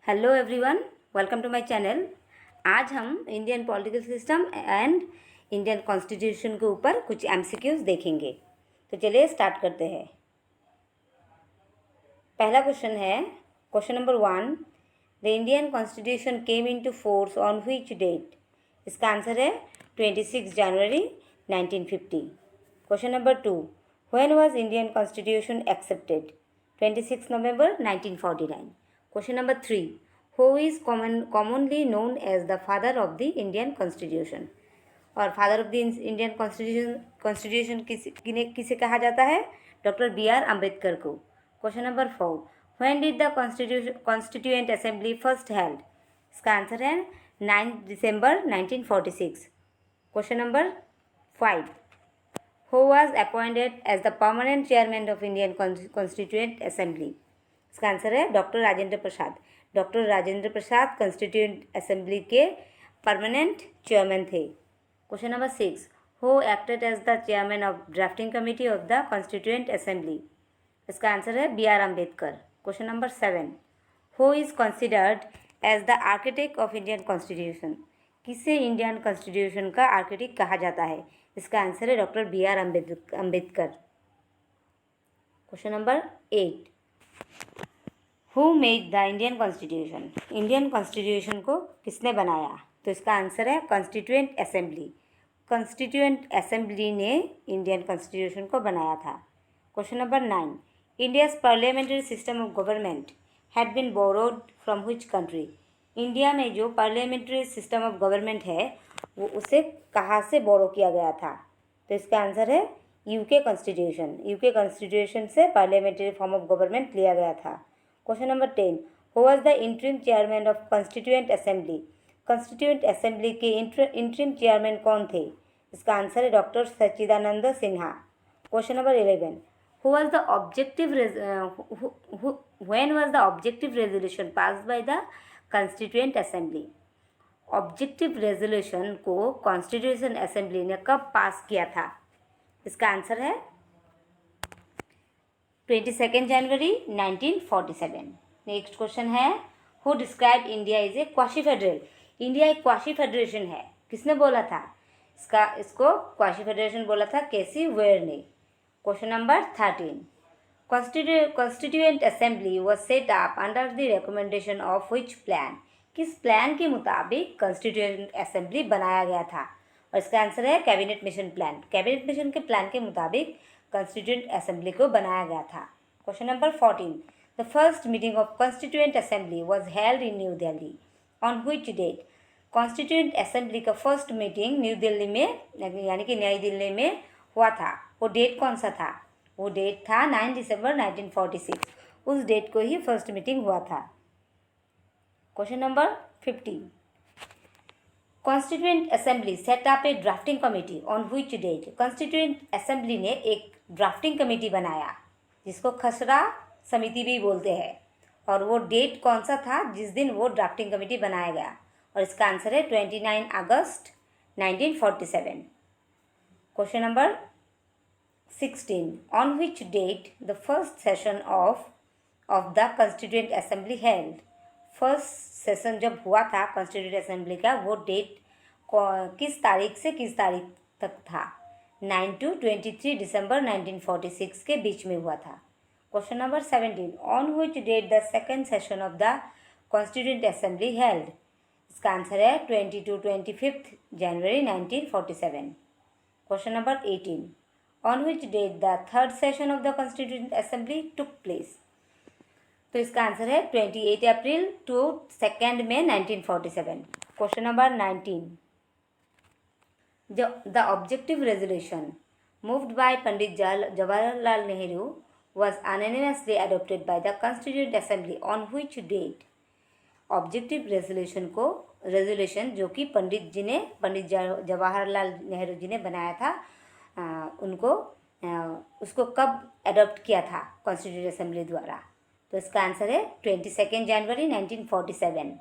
Hello everyone, welcome to my channel. आज हम Indian political system and Indian constitution के ऊपर कुछ एमसीक्यूज देखेंगे। तो चलिए स्टार्ट करते हैं। पहला क्वेश्चन है, question number 1, the Indian constitution came into force on which date? इसका आंसर है 26 जनवरी 1950। Question number 2, when was Indian constitution accepted? 26 नवंबर 1949। Question number 3. Who is commonly known as the father of the Indian Constitution? और father of the Indian constitution किसे कहा जाता है? Doctor B.R. Ambedkar को। Question number 4. When did the Constituent Assembly first held? इसका answer है 9 दिसंबर 1946। Question number 5. Who was appointed as the permanent chairman of Indian Constituent Assembly? इसका answer है doctor Rajendra Prasad. Doctor Rajendra Prasad constituent assembly के परमानेंट चेयरमैन थे। Question number 6, who acted as the chairman of drafting committee of the constituent assembly? इसका answer है B.R. Ambedkar. Question number 7, who is considered as the architect of Indian constitution? किसे Indian constitution का architect कहा जाता है? इसका answer है doctor B.R. Ambedkar. Question number 8, who made the Indian constitution? Indian constitution को किसने बनाया? तो इसका आंसर है कॉन्स्टिट्यूएंट असेंबली। कॉन्स्टिट्यूएंट असेंबली ने इंडियन कॉन्स्टिट्यूशन को बनाया था। Question number 9, India's parliamentary system of government had been borrowed from which country? India में जो पार्लियामेंट्री सिस्टम ऑफ गवर्नमेंट है वो उसे कहाँ से बोरो किया गया था? तो इसका आंसर है यूके कॉन्स्टिट्यूशन। यूके कॉन्स्टिट्यूशन से पार्लियामेंट्री फॉर्म ऑफ गवर्नमेंट लिया गया था। Question number 10, who was the interim chairman of constituent assembly? Constituent assembly के इंटरिम चेयरमैन कौन थे? इसका आंसर है doctor Sachchidanand Sinha. Question number 11, when was the objective resolution passed by the constituent assembly? Objective resolution को constitution assembly ने कब पास किया था? इसका आंसर है 22 जनवरी 1947। नेक्स्ट क्वेश्चन है, who describe India is a quasi federal? India एक क्वाशी फेडरेशन है, किसने बोला था? इसको क्वाशी फेडरेशन बोला था केसी वेयर ने। Question number 13, constituent assembly was set up under the recommendation of which plan? किस प्लान के मुताबिक कॉन्स्टिट्यूएंट असेंबली बनाया गया था? और इसका आंसर है cabinet mission plan. Cabinet mission के प्लान के मुताबिक कॉन्स्टिट्यूएंट असेंबली को बनाया गया था। Question number 14, the first meeting of constituent assembly was held in New Delhi on which date? Constituent assembly का फर्स्ट मीटिंग न्यू दिल्ली में यानी कि नई दिल्ली में हुआ था। वो डेट कौन सा था? वो डेट था 9 दिसंबर 1946। उस डेट को ही फर्स्ट मीटिंग हुआ था। Question number 15, constituent assembly set up a drafting committee on which date? Constituent assembly ने एक ड्राफ्टिंग कमेटी बनाया जिसको खसरा समिति भी बोलते हैं, और वो डेट कौन सा था जिस दिन वो ड्राफ्टिंग कमेटी बनाया गया? और इसका आंसर है 29 अगस्त 1947। Question number 16, on which date the first session of the constituent assembly held? First session जब हुआ था कॉन्स्टिट्यूएंट असेंबली का, वो डेट किस तारीख से किस तारीख तक था? 9 to 23 दिसंबर 1946 के बीच में हुआ था। Question number 17, on which date the second session of the constituent assembly held? इसका आंसर है 20 to 25 जनवरी 1947। Question number 18, on which date the third session of the constituent assembly took place? तो इसका आंसर है 28 अप्रैल टू 2 मई 1947। Question number 19, the objective resolution moved by Pandit Jawaharlal Nehru was unanimously adopted by the Constituent Assembly on which date? Objective resolution जो कि पंडित जवाहरलाल नेहरू जी ने बनाया था, उसको कब अडॉप्ट किया था कॉन्स्टिट्यूएंट असेंबली द्वारा? तो इसका आंसर है 22 जनवरी 1947।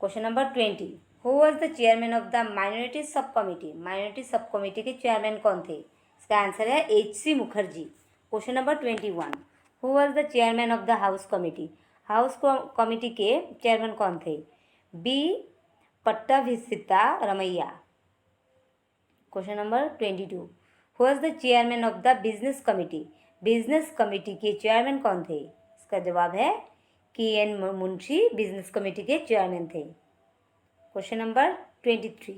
Question number 20, who was the chairman of the minority sub committee? Minority sub committee के चेयरमैन कौन थे? इसका आंसर है H.C. Mukherjee. Question number 21, who was the chairman of the house committee? House committee के चेयरमैन कौन थे? B Pattabhisita Ramayya. Question number 22, who was the chairman of the business committee? Business committee के chairman कौन थे? इसका जवाब है के.एन. मुंशी बिजनेस कमेटी के चेयरमैन थे। Question number 23,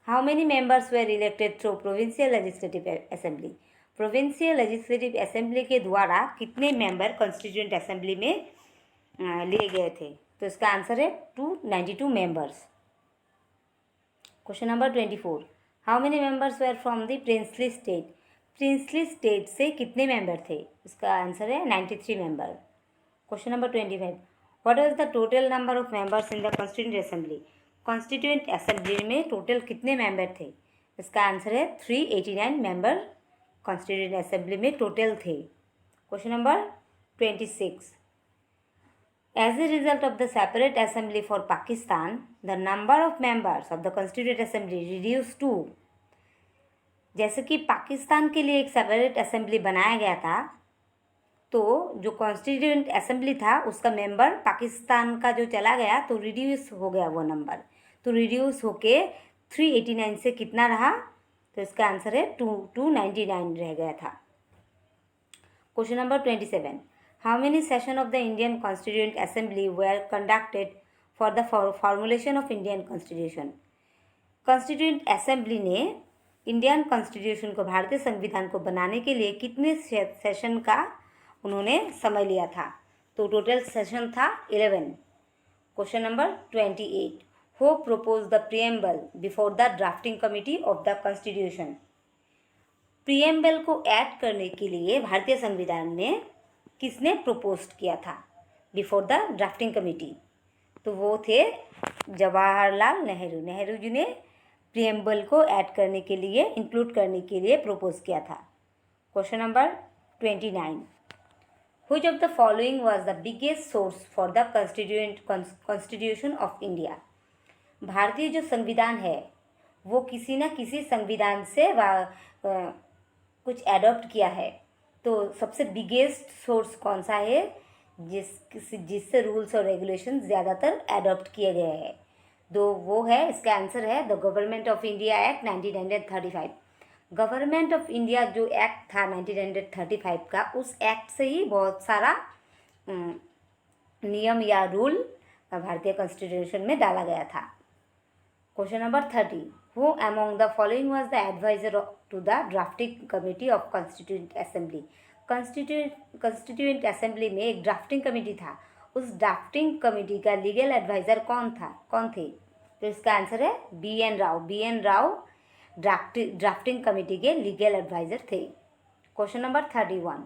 how many members were elected through provincial legislative assembly? Provincial legislative assembly के द्वारा कितने मेंबर कॉन्स्टिट्यूएंट असेंबली में लिए गए थे? तो इसका आंसर है 292 members. Question number 24, how many members were from the princely state? Princely state से कितने मेंबर थे? इसका आंसर है 93 member. Question number 25, what was the total number of members in the constituent assembly? Constituent assembly में total कितने member थे? इसका answer है 389 मेंबर कॉन्स्टिट्यूएंट असेंबली में टोटल थे। Question number 26, as a result of the separate assembly for Pakistan, the number of members of the constituent assembly reduced to, जैसे कि पाकिस्तान के लिए एक सेपरेट असेंबली बनाया गया था, तो जो कॉन्स्टिट्यूएंट असेंबली था उसका मेंबर पाकिस्तान का जो चला गया तो रिड्यूस हो गया वो नंबर, तो रिड्यूस होके 389 से कितना रहा? तो इसका आंसर है 299 रह गया था। Question number 27, how many session of the Indian constituent assembly were conducted for the formulation of Indian constitution? Constituent assembly ने इंडियन कॉन्स्टिट्यूशन को, भारतीय संविधान को बनाने के लिए कितने सेशन का उन्होंने समय लिया था? तो टोटल सेशन था 11। Question number 28, who propose the preamble before the drafting committee of the constitution? Preamble को ऐड करने के लिए भारतीय संविधान में किसने प्रपोज किया था बिफोर द ड्राफ्टिंग कमिटी? तो वो थे जवाहरलाल नेहरू। नेहरू जी ने प्रीएम्बल को ऐड करने के लिए, इंक्लूड करने के लिए प्रपोज किया था। Question number 29, which of the following was the biggest source for the constitution of India? भारतीय जो संविधान है वो किसी न किसी संविधान से कुछ एडॉप्ट किया है, तो सबसे बिगेस्ट सोर्स कौन सा है जिससे रूल्स और रेगुलेशन ज़्यादातर एडॉप्ट किए गए हैं? तो वो है, इसका आंसर है the government of India act 1935। Government of India जो एक्ट था 1935 का, उस एक्ट से ही बहुत सारा नियम या रूल भारतीय कॉन्स्टिट्यूशन में डाला गया था। Question number 30, who among the following was the adviser to the drafting committee of constituent assembly? Constituent assembly में एक ड्राफ्टिंग कमेटी था, उस ड्राफ्टिंग कमेटी का लीगल एडवाइजर कौन थे? तो इसका आंसर है B N. Rau. B N. Rau drafting committee के लीगल एडवाइजर थे। Question number 31,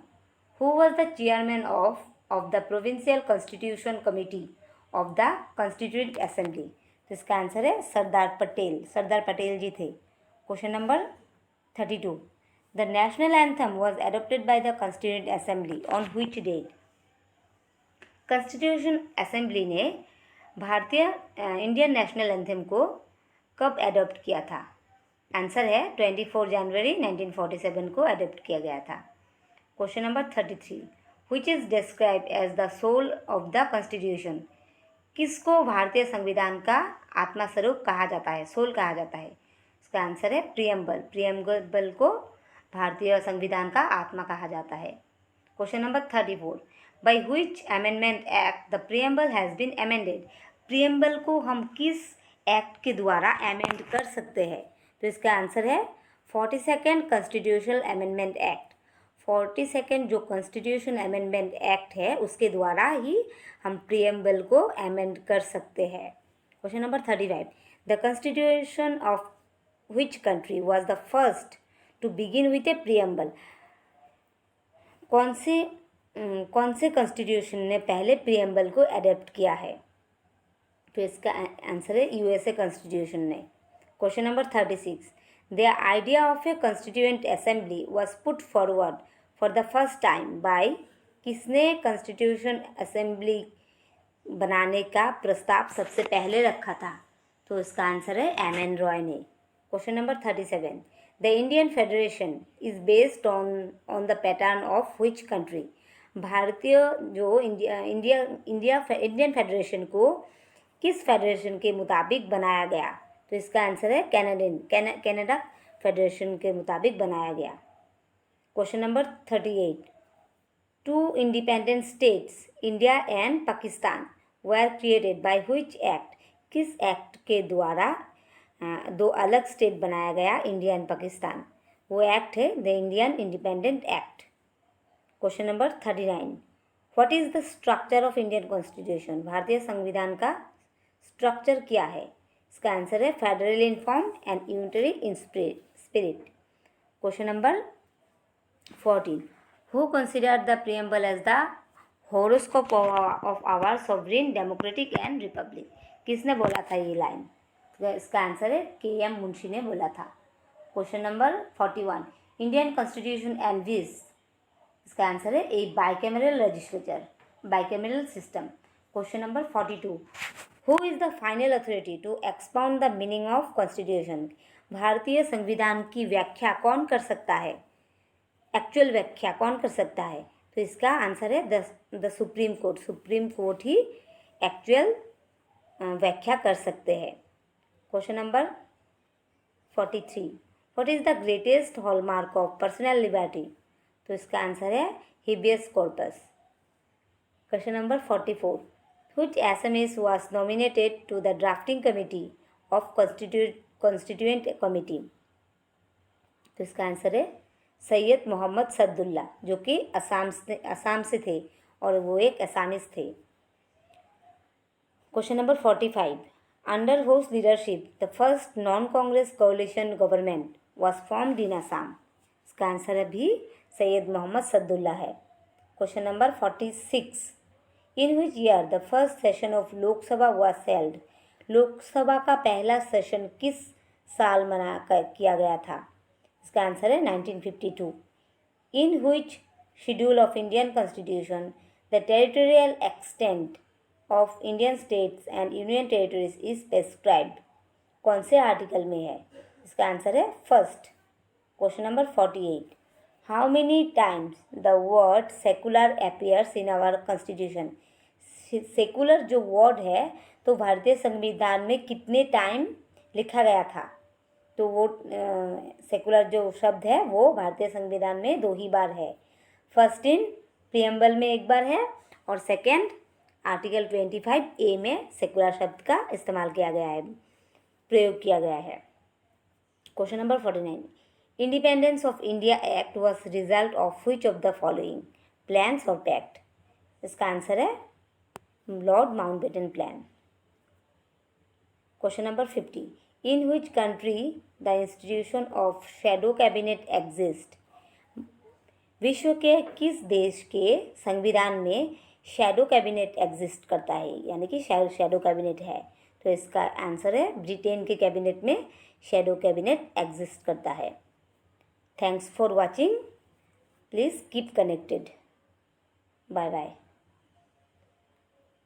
who was the chairman of the provincial constitution committee of the constituent assembly? तो इसका आंसर है सरदार पटेल। सरदार पटेल जी थे। Question number 32, the national anthem was adopted by the constituent assembly on which date? Constitution assembly ने भारतीय Indian national anthem को कब adopt किया था? आंसर है 24 जनवरी 1947 को एडॉप्ट किया गया था। Question number 33, which is described as the soul of the constitution? किसको भारतीय संविधान का आत्मा स्वरूप कहा जाता है, सोल कहा जाता है? इसका आंसर है प्रीएम्बल। प्रीएम्बल को भारतीय संविधान का आत्मा कहा जाता है। Question number 34, by which amendment act the preamble has been amended? Preamble को हम किस एक्ट के द्वारा अमेंड कर सकते हैं? तो इसका आंसर है 42nd constitutional amendment act. 42nd जो कॉन्स्टिट्यूशन अमेंडमेंट एक्ट है उसके द्वारा ही हम प्रीएम्बल को अमेंड कर सकते हैं। Question number 35, the constitution of which country was the first to begin with a preamble? कौन से कॉन्स्टिट्यूशन ने पहले प्रीएम्बल को एडॉप्ट किया है? तो इसका आंसर है यूएसए कॉन्स्टिट्यूशन ने। Question number 36, the idea of a constituent assembly was put forward for the first time by? किसने कॉन्स्टिट्यूशन असेंबली बनाने का प्रस्ताव सबसे पहले रखा था? तो इसका आंसर है एम.एन. रॉय ने। Question number 37, the Indian federation is based on the pattern of which country? भारतीय जो इंडियन फेडरेशन को किस फेडरेशन के मुताबिक बनाया गया? तो इसका आंसर है कनाडा फेडरेशन के मुताबिक बनाया गया। Question number 38, 2 independent states, India and Pakistan, were created by which act? किस एक्ट के द्वारा दो अलग स्टेट बनाया गया इंडिया एंड पाकिस्तान? वो एक्ट है the Indian independent act. Question number 39, what is the structure of Indian constitution? भारतीय संविधान का स्ट्रक्चर क्या है? इसका आंसर है federal in form and unitary in spirit. Question number 14, who considered the preamble as the horoscope of our sovereign democratic and republic? किसने बोला था ये लाइन? तो इसका आंसर है के.एम. मुंशी ने बोला था। Question number 41, Indian constitution envisage, इसका आंसर है a bicameral legislature, bicameral system. Question number 42, who is the final authority to expound the meaning of constitution? भारतीय संविधान की व्याख्या कौन कर सकता है? एक्चुअल व्याख्या कौन कर सकता है? तो इसका आंसर है the supreme court. Supreme court ही एक्चुअल व्याख्या कर सकते हैं। Question number 43, what is the greatest hallmark of personal liberty? तो इसका आंसर है habeas corpus. Question number 44, which Assamese was nominated to the drafting committee of constituent committee? तो इसका आंसर है सैयद मोहम्मद सदुल्ला, जो कि असम से थे और वो एक असामीज थे। Question number 45, under whose leadership the first non Congress coalition government was formed in Assam? इसका आंसर भी सैयद मोहम्मद सदुल्ला है। Question number 46, in which year the first session of Lok Sabha was held? Lok Sabha का पहला सेशन किस साल किया गया था? इसका आंसर है 1952। In which schedule of Indian constitution the territorial extent of Indian states and union territories is prescribed? कौन से आर्टिकल में है? इसका आंसर है first. Question number 48, how many times the word secular appears in our constitution? Secular जो word है तो भारतीय संविधान में कितने टाइम लिखा गया था? तो वो सेकुलर जो शब्द है वो भारतीय संविधान में 2 ही बार है। फर्स्ट इन प्रीएम्बल में 1 बार है और सेकंड आर्टिकल 25A में सेकुलर शब्द का इस्तेमाल किया गया है, प्रयोग किया गया है। Question number 49, independence of India act was result of which of the following plans और पैक्ट? इसका आंसर है Lord Mountbatten plan. Question number 50, in which country the institution of shadow cabinet exist? विश्व के किस देश के संविधान में शैडो कैबिनेट एग्जिस्ट करता है, यानी कि शैडो कैबिनेट है? तो इसका आंसर है ब्रिटेन के कैबिनेट में शैडो कैबिनेट एग्जिस्ट करता है। Thanks for watching, please keep connected. Bye bye.